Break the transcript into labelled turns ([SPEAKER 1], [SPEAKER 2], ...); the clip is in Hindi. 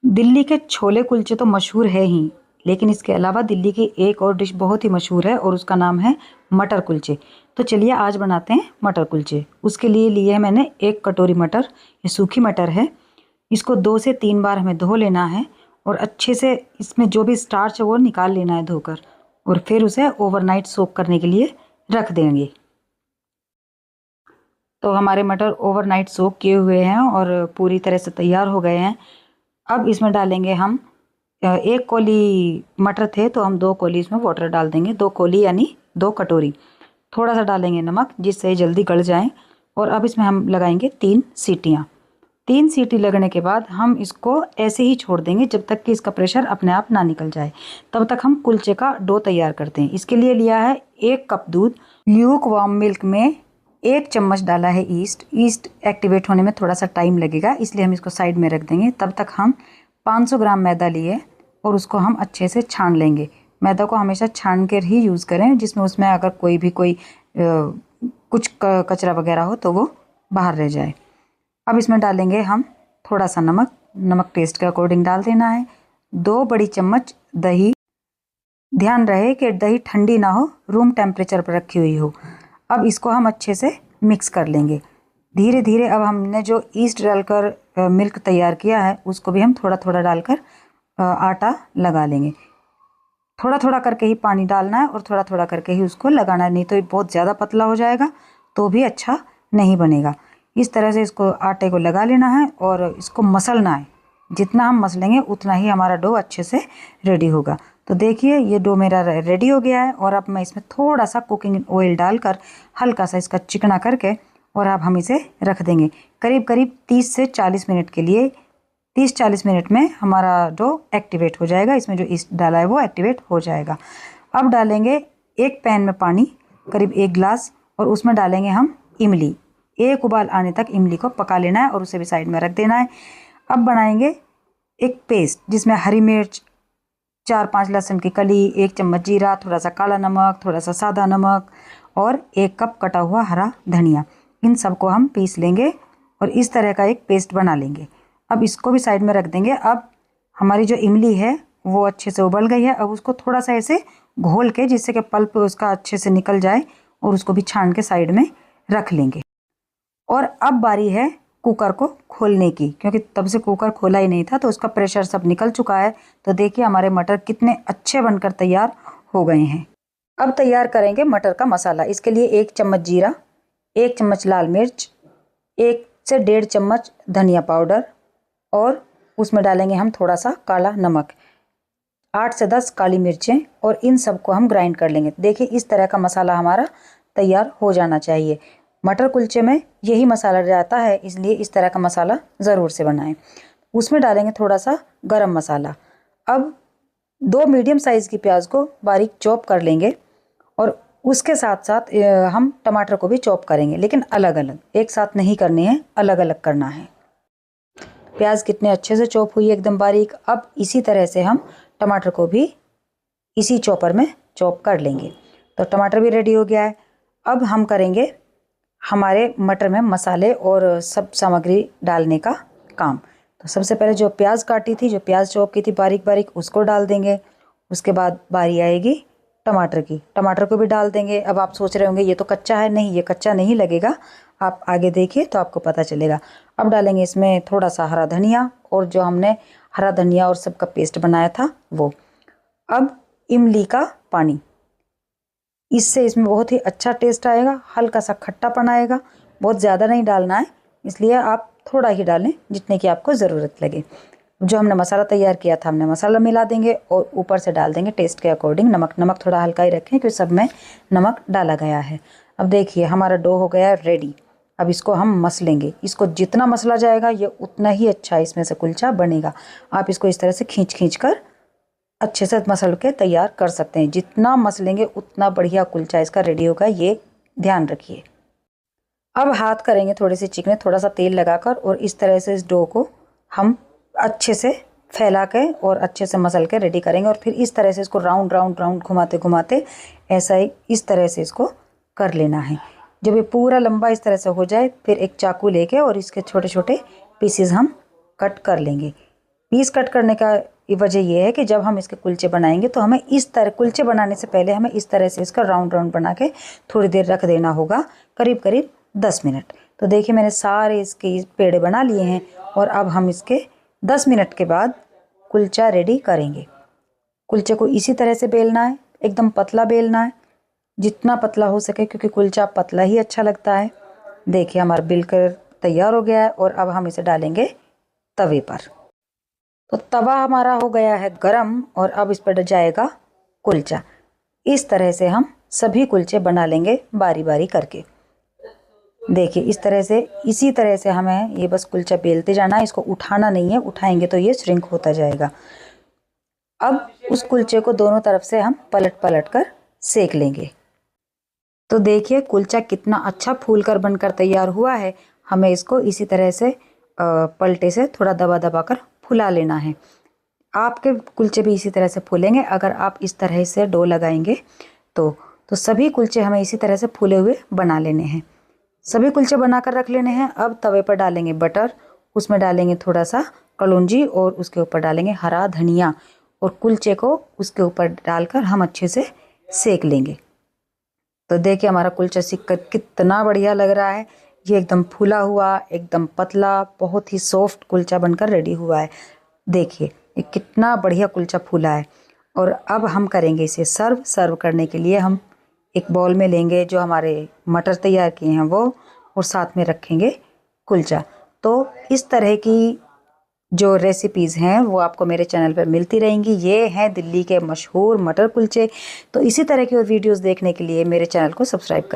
[SPEAKER 1] दिल्ली के छोले कुलचे तो मशहूर है ही, लेकिन इसके अलावा दिल्ली की एक और डिश बहुत ही मशहूर है और उसका नाम है मटर कुलचे। तो चलिए आज बनाते हैं मटर कुलचे। उसके लिए लिए है मैंने 1 कटोरी मटर। ये सूखी मटर है। इसको 2 से 3 बार हमें धो लेना है और अच्छे से इसमें जो भी स्टार्च है वो निकाल लेना है धोकर, और फिर उसे ओवरनाइट सोक करने के लिए रख देंगे। तो हमारे मटर ओवरनाइट सोक किए हुए हैं और पूरी तरह से तैयार हो गए हैं। अब इसमें डालेंगे हम 1 कोली मटर थे तो हम 2 कोली इसमें वाटर डाल देंगे। 2 कोली यानी 2 कटोरी। थोड़ा सा डालेंगे नमक जिससे जल्दी गल जाए। और अब इसमें हम लगाएंगे 3 सीटियाँ। 3 सीटी लगने के बाद हम इसको ऐसे ही छोड़ देंगे जब तक कि इसका प्रेशर अपने आप ना निकल जाए। तब तक हम कुलचे का डो तैयार करते हैं। इसके लिए लिया है 1 कप दूध। ल्यूक वार्म मिल्क में 1 चम्मच डाला है ईस्ट एक्टिवेट होने में थोड़ा सा टाइम लगेगा, इसलिए हम इसको साइड में रख देंगे। तब तक हम 500 ग्राम मैदा लिए और उसको हम अच्छे से छान लेंगे। मैदा को हमेशा छान कर ही यूज़ करें, जिसमें उसमें अगर कोई कुछ कचरा वगैरह हो तो वो बाहर रह जाए। अब इसमें डालेंगे हम थोड़ा सा नमक टेस्ट के अकॉर्डिंग डाल देना है। 2 बड़ी चम्मच दही। ध्यान रहे कि दही ठंडी ना हो, रूम टेम्परेचर पर रखी हुई हो। अब इसको हम अच्छे से मिक्स कर लेंगे धीरे धीरे। अब हमने जो ईस्ट डालकर मिल्क तैयार किया है उसको भी हम थोड़ा थोड़ा डालकर आटा लगा लेंगे। थोड़ा थोड़ा करके ही पानी डालना है और थोड़ा थोड़ा करके ही उसको लगाना है, नहीं तो ये बहुत ज़्यादा पतला हो जाएगा तो भी अच्छा नहीं बनेगा। इस तरह से इसको आटे को लगा लेना है और इसको मसलना है। जितना हम मसलेंगे उतना ही हमारा डो अच्छे से रेडी होगा। तो देखिए ये डो मेरा रेडी हो गया है और अब मैं इसमें थोड़ा सा कुकिंग ऑयल डालकर हल्का सा इसका चिकना करके और अब हम इसे रख देंगे करीब करीब 30 से 40 मिनट के लिए। 30-40 मिनट में हमारा डो एक्टिवेट हो जाएगा। इसमें जो ईस्ट डाला है वो एक्टिवेट हो जाएगा। अब डालेंगे एक पैन में पानी करीब 1 गिलास और उसमें डालेंगे हम इमली। 1 उबाल आने तक इमली को पका लेना है और उसे भी साइड में रख देना है। अब बनाएंगे एक पेस्ट जिसमें हरी मिर्च, 4-5 लहसुन की कली, 1 चम्मच जीरा, थोड़ा सा काला नमक, थोड़ा सा सादा नमक और 1 कप कटा हुआ हरा धनिया। इन सबको हम पीस लेंगे और इस तरह का एक पेस्ट बना लेंगे। अब इसको भी साइड में रख देंगे। अब हमारी जो इमली है वो अच्छे से उबल गई है। अब उसको थोड़ा सा ऐसे घोल के जिससे कि पल्प उसका अच्छे से निकल जाए और उसको भी छान के साइड में रख लेंगे। और अब बारी है कुकर को खोलने की, क्योंकि तब से कुकर खोला ही नहीं था तो उसका प्रेशर सब निकल चुका है। तो देखिए हमारे मटर कितने अच्छे बनकर तैयार हो गए हैं। अब तैयार करेंगे मटर का मसाला। इसके लिए 1 चम्मच जीरा, 1 चम्मच लाल मिर्च, 1 से 1.5 चम्मच धनिया पाउडर और उसमें डालेंगे हम थोड़ा सा काला नमक, 8 से 10 काली मिर्चें और इन सबको हम ग्राइंड कर लेंगे। देखिए इस तरह का मसाला हमारा तैयार हो जाना चाहिए। मटर कुलचे में यही मसाला जाता है, इसलिए इस तरह का मसाला ज़रूर से बनाएं। उसमें डालेंगे थोड़ा सा गरम मसाला। अब 2 मीडियम साइज़ की प्याज को बारीक चॉप कर लेंगे और उसके साथ साथ हम टमाटर को भी चॉप करेंगे, लेकिन अलग अलग, एक साथ नहीं करने हैं, अलग अलग करना है। प्याज कितने अच्छे से चॉप हुई है, एकदम बारीक। अब इसी तरह से हम टमाटर को भी इसी चॉपर में चॉप कर लेंगे। तो टमाटर भी रेडी हो गया है। अब हम करेंगे हमारे मटर में मसाले और सब सामग्री डालने का काम। तो सबसे पहले जो प्याज काटी थी, जो प्याज चॉप की थी बारीक बारीक, उसको डाल देंगे। उसके बाद बारी आएगी टमाटर की, टमाटर को भी डाल देंगे। अब आप सोच रहे होंगे ये तो कच्चा है। नहीं, ये कच्चा नहीं लगेगा, आप आगे देखिए तो आपको पता चलेगा। अब डालेंगे इसमें थोड़ा सा हरा धनिया और जो हमने हरा धनिया और सबका पेस्ट बनाया था वो। अब इमली का पानी, इससे इसमें बहुत ही अच्छा टेस्ट आएगा, हल्का सा खट्टापन आएगा। बहुत ज़्यादा नहीं डालना है, इसलिए आप थोड़ा ही डालें जितने की आपको ज़रूरत लगे। जो हमने मसाला तैयार किया था हमने मसाला मिला देंगे और ऊपर से डाल देंगे टेस्ट के अकॉर्डिंग नमक थोड़ा हल्का ही रखें क्योंकि सब में नमक डाला गया है। अब देखिए हमारा डो हो गया है रेडी। अब इसको हम मसलेंगे। इसको जितना मसला जाएगा ये उतना ही अच्छा इसमें से कुलचा बनेगा। आप इसको इस तरह से खींच कर अच्छे से मसल के तैयार कर सकते हैं। जितना मसलेंगे उतना बढ़िया कुलचा इसका रेडी होगा, ये ध्यान रखिए। अब हाथ करेंगे थोड़े से चिकने, थोड़ा सा तेल लगाकर और इस तरह से इस डो को हम अच्छे से फैला के और अच्छे से मसल के रेडी करेंगे। और फिर इस तरह से इसको राउंड राउंड राउंड घुमाते घुमाते ऐसा ही इस तरह से इसको कर लेना है। जब ये पूरा लंबा इस तरह से हो जाए फिर एक चाकू लेके और इसके छोटे छोटे पीसेस हम कट कर लेंगे। पीस कट करने का वजह यह है कि जब हम इसके कुलचे बनाएंगे तो हमें इस तरह, कुलचे बनाने से पहले हमें इस तरह से इसका राउंड राउंड बना के थोड़ी देर रख देना होगा, करीब करीब 10 मिनट। तो देखिए मैंने सारे इसके पेड़े बना लिए हैं और अब हम इसके 10 मिनट के बाद कुलचा रेडी करेंगे। कुलचे को इसी तरह से बेलना है, एकदम पतला बेलना है, जितना पतला हो सके, क्योंकि कुलचा पतला ही अच्छा लगता है। देखिए हमारा बेलकर तैयार हो गया है और अब हम इसे डालेंगे तवे पर। तो तवा हमारा हो गया है गरम और अब इस पर जाएगा कुलचा। इस तरह से हम सभी कुलचे बना लेंगे बारी बारी करके। देखिए इस तरह से, इसी तरह से हमें ये बस कुलचा बेलते जाना है, इसको उठाना नहीं है, उठाएंगे तो ये श्रिंक होता जाएगा। अब उस कुलचे को दोनों तरफ से हम पलट पलट कर सेक लेंगे। तो देखिए कुलचा कितना अच्छा फूल कर बनकर तैयार हुआ है। हमें इसको इसी तरह से पलटे से थोड़ा दबा दबा कर फुला लेना है। आपके कुलचे भी इसी तरह से फूलेंगे अगर आप इस तरह से डो लगाएंगे तो सभी कुलचे हमें इसी तरह से फूले हुए बना लेने हैं। सभी कुलचे बनाकर रख लेने हैं। अब तवे पर डालेंगे बटर, उसमें डालेंगे थोड़ा सा कलौंजी और उसके ऊपर डालेंगे हरा धनिया और कुलचे को उसके ऊपर डालकर हम अच्छे से सेक लेंगे। तो देखिए हमारा कुलचा सिक कर कितना बढ़िया लग रहा है। ये एकदम फूला हुआ, एकदम पतला, बहुत ही सॉफ्ट कुलचा बनकर रेडी हुआ है। देखिए ये कितना बढ़िया कुलचा फूला है। और अब हम करेंगे इसे सर्व करने के लिए हम एक बाउल में लेंगे जो हमारे मटर तैयार किए हैं वो, और साथ में रखेंगे कुलचा। तो इस तरह की जो रेसिपीज़ हैं वो आपको मेरे चैनल पर मिलती रहेंगी। ये हैं दिल्ली के मशहूर मटर कुलचे। तो इसी तरह की और वीडियोस देखने के लिए मेरे चैनल को सब्सक्राइब करें।